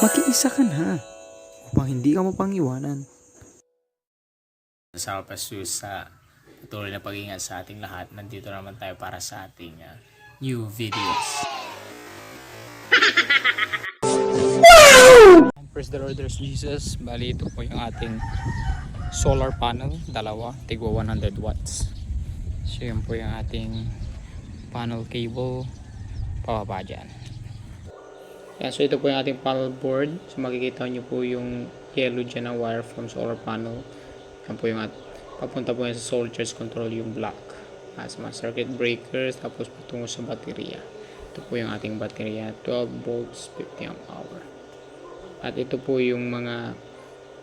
Makiisa ka na upang hindi ka mapang-iwanan. Sa pasusa, patuloy na pag-ingat sa ating lahat. Nandito naman tayo para sa ating new videos. Praise the Lord, there's Jesus. Bali, ito po yung ating solar panel, dalawa, tigwa 100 watts. So yun po yung ating panel cable pababa dyan. Yan, so ito po yung ating panel board. So makikita nyo po yung yellow dyan na wire from solar panel. Yan po yung papunta po yan sa solar charge control yung black. Sa mga circuit breakers, tapos patungo sa baterya. Ito po yung ating baterya, 12 volts, 50 amp hour. At ito po yung mga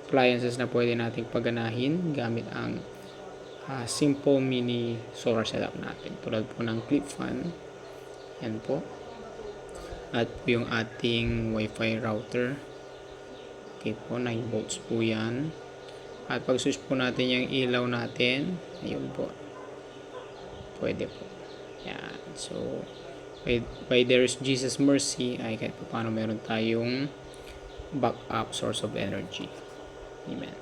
appliances na pwede nating paganahin gamit ang simple mini solar setup natin. Tulad po ng clip fan. Yan po. At po yung ating wifi router. Okay po, 9 volts po yan. At pag switch po natin yung ilaw natin, ayun po. Pwede po. Yan. So, by there's Jesus mercy, ay kahit po paano meron tayong backup source of energy. Amen.